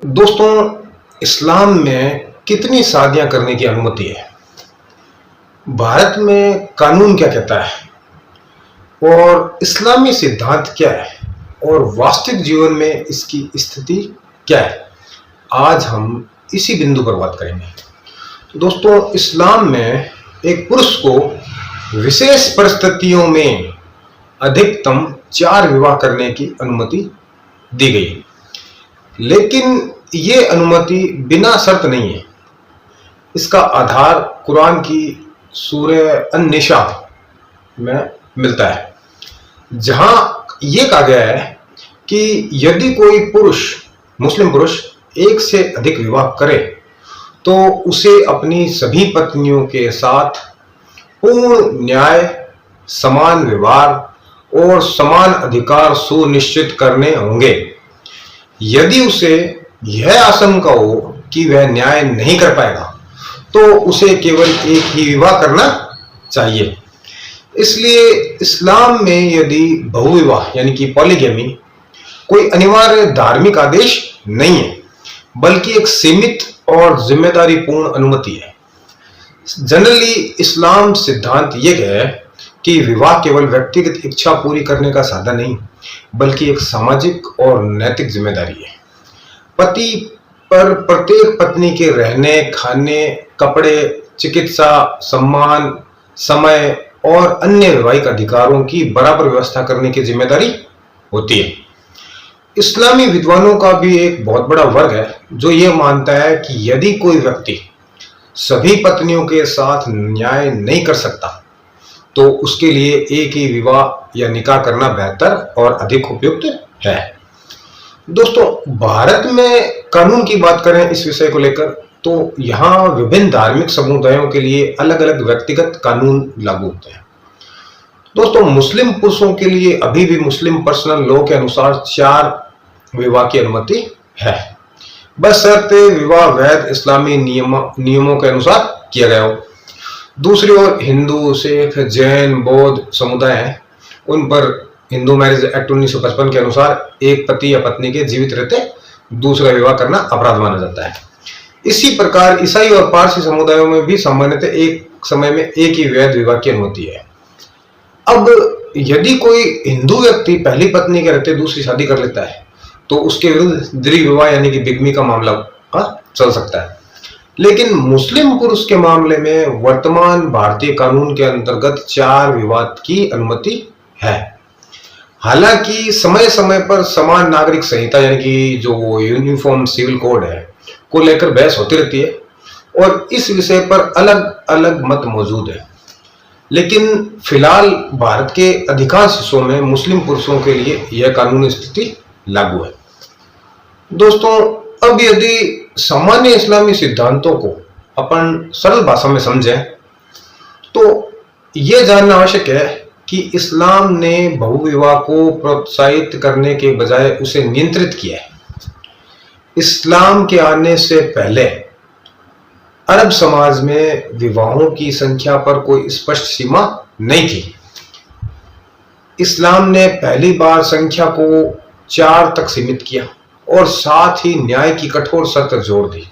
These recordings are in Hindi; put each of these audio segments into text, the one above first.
दोस्तों, इस्लाम में कितनी शादियां करने की अनुमति है? भारत में कानून क्या कहता है और इस्लामी सिद्धांत क्या है और वास्तविक जीवन में इसकी स्थिति क्या है? आज हम इसी बिंदु पर बात करेंगे। तो दोस्तों, इस्लाम में एक पुरुष को विशेष परिस्थितियों में अधिकतम 4 विवाह करने की अनुमति दी गई है, लेकिन ये अनुमति बिना शर्त नहीं है। इसका आधार कुरान की सूरह अन-निसा में मिलता है, जहां यह कहा गया है कि यदि कोई मुस्लिम पुरुष एक से अधिक विवाह करे तो उसे अपनी सभी पत्नियों के साथ पूर्ण न्याय, समान व्यवहार और समान अधिकार सुनिश्चित करने होंगे। यदि उसे यह आशंका हो कि वह न्याय नहीं कर पाएगा तो उसे केवल एक ही विवाह करना चाहिए। इसलिए इस्लाम में यदि बहुविवाह यानी कि पॉलीगैमी कोई अनिवार्य धार्मिक आदेश नहीं है, बल्कि एक सीमित और जिम्मेदारी पूर्ण अनुमति है। जनरली इस्लाम सिद्धांत यह है कि विवाह केवल व्यक्तिगत इच्छा पूरी करने का साधन नहीं, बल्कि एक सामाजिक और नैतिक जिम्मेदारी है। पति पर प्रत्येक पत्नी के रहने, खाने, कपड़े, चिकित्सा, सम्मान, समय और अन्य वैवाहिक अधिकारों की बराबर व्यवस्था करने की जिम्मेदारी होती है। इस्लामी विद्वानों का भी एक बहुत बड़ा वर्ग है जो यह मानता है कि यदि कोई व्यक्ति सभी पत्नियों के साथ न्याय नहीं कर सकता तो उसके लिए एक ही विवाह या निकाह करना बेहतर और अधिक उपयुक्त है। दोस्तों, भारत में कानून की बात करें इस विषय को लेकर, तो यहाँ विभिन्न धार्मिक समुदायों के लिए अलग अलग व्यक्तिगत कानून लागू होते हैं। दोस्तों, मुस्लिम पुरुषों के लिए अभी भी मुस्लिम पर्सनल लॉ के अनुसार 4 विवाह की अनुमति है, बशर्ते विवाह वैध इस्लामी नियमों के अनुसार किया गया हो। दूसरी ओर हिंदू, सिख, जैन, बौद्ध समुदाय हैं, उन पर हिंदू मैरिज एक्ट 1955 के अनुसार एक पति या पत्नी के जीवित रहते दूसरा विवाह करना अपराध माना जाता है। इसी प्रकार ईसाई और पारसी समुदायों में भी सामान्यतः एक समय में एक ही वैध विवाह की अनुमति है। अब यदि कोई हिंदू व्यक्ति पहली पत्नी के रहते दूसरी शादी कर लेता है तो उसके विरुद्ध द्विविवाह यानी कि बिगमी का मामला चल सकता है। लेकिन मुस्लिम पुरुष के मामले में वर्तमान भारतीय कानून के अंतर्गत 4 विवाह की अनुमति है। हालांकि समय समय पर समान नागरिक संहिता यानी कि जो यूनिफॉर्म सिविल कोड है को लेकर बहस होती रहती है और इस विषय पर अलग अलग मत मौजूद है। लेकिन फिलहाल भारत के अधिकांश हिस्सों में मुस्लिम पुरुषों के लिए यह कानूनी स्थिति लागू है। दोस्तों, अब यदि सामान्य इस्लामी सिद्धांतों को अपन सरल भाषा में समझें तो यह जानना आवश्यक है कि इस्लाम ने बहुविवाह को प्रोत्साहित करने के बजाय उसे नियंत्रित किया है। इस्लाम के आने से पहले अरब समाज में विवाहों की संख्या पर कोई स्पष्ट सीमा नहीं थी। इस्लाम ने पहली बार संख्या को 4 तक सीमित किया और साथ ही न्याय की कठोर शर्त जोड़ दी।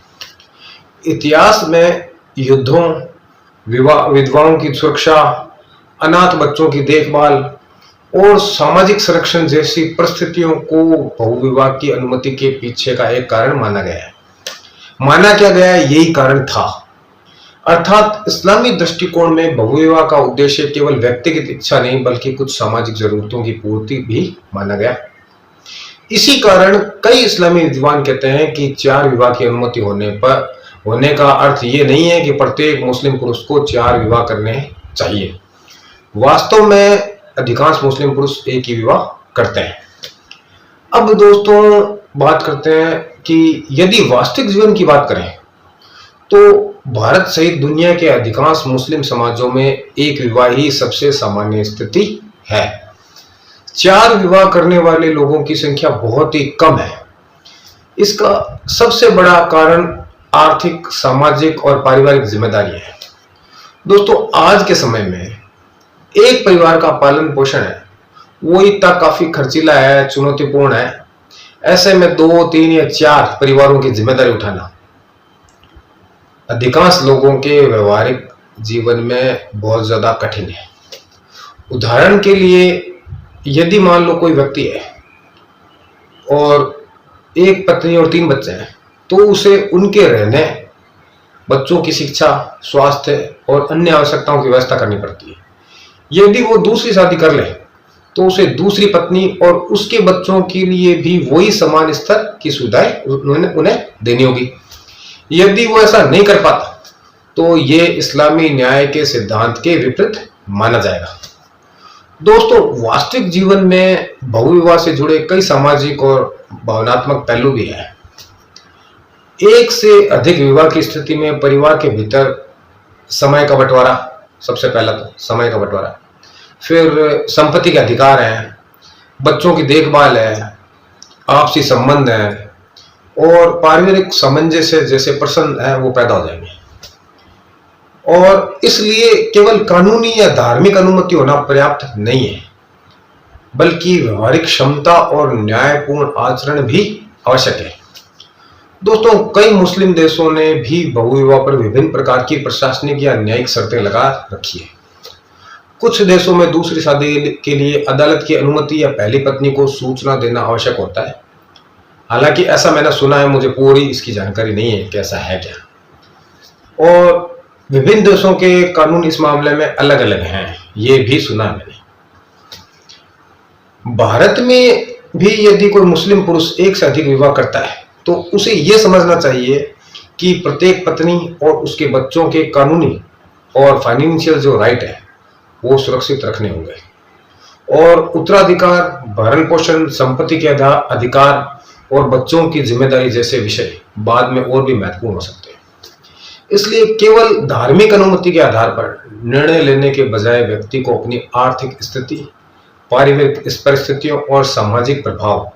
इतिहास में युद्धों, विधवाओं की सुरक्षा, अनाथ बच्चों की देखभाल और सामाजिक संरक्षण जैसी परिस्थितियों को बहुविवाह की अनुमति के पीछे का एक कारण माना गया है। माना क्या गया है, यही कारण था। अर्थात इस्लामी दृष्टिकोण में बहुविवाह का उद्देश्य केवल व्यक्तिगत इच्छा नहीं बल्कि कुछ सामाजिक जरूरतों की पूर्ति भी माना गया। इसी कारण कई इस्लामी विद्वान कहते हैं कि 4 विवाह की अनुमति होने का अर्थ ये नहीं है कि प्रत्येक मुस्लिम पुरुष को 4 विवाह करने चाहिए। वास्तव में अधिकांश मुस्लिम पुरुष एक ही विवाह करते हैं। अब दोस्तों, बात करते हैं कि यदि वास्तविक जीवन की बात करें तो भारत सहित दुनिया के अधिकांश मुस्लिम समाजों में एक विवाह ही सबसे सामान्य स्थिति है। 4 विवाह करने वाले लोगों की संख्या बहुत ही कम है। इसका सबसे बड़ा कारण आर्थिक, सामाजिक और पारिवारिक जिम्मेदारी है। दोस्तों, आज के समय में एक परिवार का पालन पोषण है वो इतना काफी खर्चीला है, चुनौतीपूर्ण है। ऐसे में 2, 3 या 4 परिवारों की जिम्मेदारी उठाना अधिकांश लोगों के व्यवहारिक जीवन में बहुत ज्यादा कठिन है। उदाहरण के लिए, यदि मान लो कोई व्यक्ति है और एक पत्नी और 3 बच्चे हैं, तो उसे उनके रहने, बच्चों की शिक्षा, स्वास्थ्य और अन्य आवश्यकताओं की व्यवस्था करनी पड़ती है। यदि वो दूसरी शादी कर ले तो उसे दूसरी पत्नी और उसके बच्चों के लिए भी वही समान स्तर की सुविधाएं उन्हें देनी होगी। यदि वो ऐसा नहीं कर पाता तो ये इस्लामी न्याय के सिद्धांत के विपरीत माना जाएगा। दोस्तों, वास्तविक जीवन में बहुविवाह से जुड़े कई सामाजिक और भावनात्मक पहलू भी हैं। एक से अधिक विवाह की स्थिति में परिवार के भीतर समय का बंटवारा, सबसे पहला तो समय का बंटवारा, फिर संपत्ति के अधिकार हैं, बच्चों की देखभाल है, आपसी संबंध है और पारिवारिक सामंजस्य जैसे प्रश्न है वो पैदा हो जाएंगे। और इसलिए केवल कानूनी या धार्मिक अनुमति होना पर्याप्त नहीं है, बल्कि व्यवहारिक क्षमता और न्यायपूर्ण आचरण भी आवश्यक है। दोस्तों, कई मुस्लिम देशों ने भी बहुविवाह पर विभिन्न प्रकार की प्रशासनिक या न्यायिक शर्तें लगा रखी है। कुछ देशों में दूसरी शादी के लिए अदालत की अनुमति या पहली पत्नी को सूचना देना आवश्यक होता है। हालांकि ऐसा मैंने सुना है, मुझे पूरी इसकी जानकारी नहीं है कि ऐसा है क्या। और विभिन्न देशों के कानून इस मामले में अलग अलग हैं, ये भी सुना है मैंने। भारत में भी यदि कोई मुस्लिम पुरुष एक से अधिक विवाह करता है तो उसे यह समझना चाहिए कि प्रत्येक पत्नी और उसके बच्चों के कानूनी और फाइनेंशियल जो राइट है वो सुरक्षित रखने होंगे। और उत्तराधिकार, भरण पोषण, संपत्ति के अधिकार और बच्चों की जिम्मेदारी जैसे विषय बाद में और भी महत्वपूर्ण हो सकते हैं। इसलिए केवल धार्मिक अनुमति के आधार पर निर्णय लेने के बजाय व्यक्ति को अपनी आर्थिक स्थिति, पारिवारिक परिस्थितियों और सामाजिक प्रभाव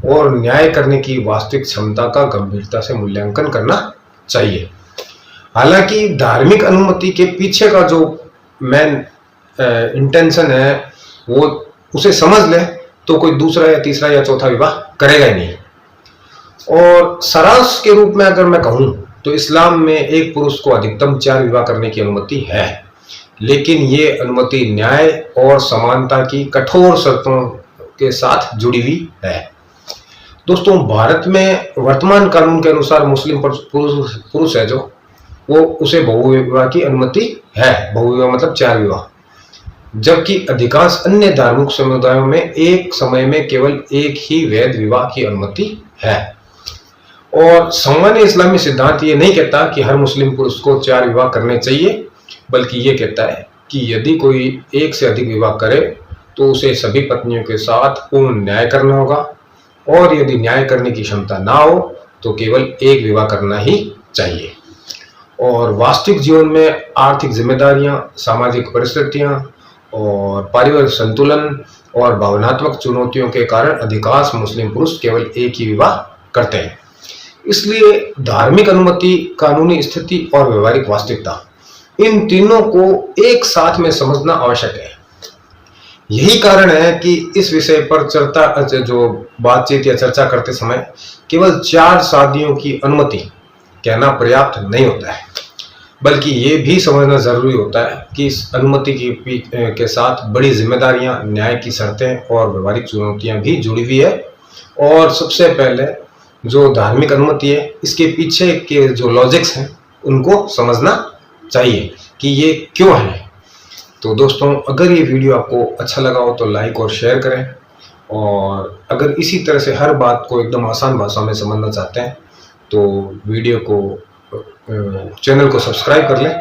और न्याय करने की वास्तविक क्षमता का गंभीरता से मूल्यांकन करना चाहिए। हालांकि धार्मिक अनुमति के पीछे का जो मेन इंटेंशन है वो उसे समझ ले तो कोई दूसरा या तीसरा या चौथा विवाह करेगा ही नहीं। और सारांश के रूप में अगर मैं कहूं तो इस्लाम में एक पुरुष को अधिकतम 4 विवाह करने की अनुमति है, लेकिन ये अनुमति न्याय और समानता की कठोर शर्तों के साथ जुड़ी हुई है। दोस्तों, भारत में वर्तमान कानून के अनुसार मुस्लिम पुरुष है जो वो उसे बहुविवाह की अनुमति है। बहुविवाह मतलब 4 विवाह, जबकि अधिकांश अन्य धार्मिक समुदायों में एक समय में केवल एक ही वैध विवाह की अनुमति है। और सामान्य इस्लामी सिद्धांत ये नहीं कहता कि हर मुस्लिम पुरुष को 4 विवाह करने चाहिए, बल्कि ये कहता है कि यदि कोई एक से अधिक विवाह करे तो उसे सभी पत्नियों के साथ पूर्ण न्याय करना होगा, और यदि न्याय करने की क्षमता ना हो तो केवल एक विवाह करना ही चाहिए। और वास्तविक जीवन में आर्थिक जिम्मेदारियां, सामाजिक परिस्थितियां और पारिवारिक संतुलन और भावनात्मक चुनौतियों के कारण अधिकांश मुस्लिम पुरुष केवल एक ही विवाह करते हैं। इसलिए धार्मिक अनुमति, कानूनी स्थिति और व्यवहारिक वास्तविकता, इन तीनों को एक साथ में समझना आवश्यक है। यही कारण है कि इस विषय पर बातचीत या चर्चा करते समय केवल 4 शादियों की अनुमति कहना पर्याप्त नहीं होता है, बल्कि ये भी समझना जरूरी होता है कि इस अनुमति के साथ बड़ी जिम्मेदारियां, न्याय की शर्तें और व्यवहारिक चुनौतियां भी जुड़ी हुई है। और सबसे पहले जो धार्मिक अनुमति है, इसके पीछे के जो लॉजिक्स हैं उनको समझना चाहिए कि ये क्यों है। तो दोस्तों, अगर ये वीडियो आपको अच्छा लगा हो तो लाइक और शेयर करें, और अगर इसी तरह से हर बात को एकदम आसान भाषा में समझना चाहते हैं तो वीडियो को, चैनल को सब्सक्राइब कर लें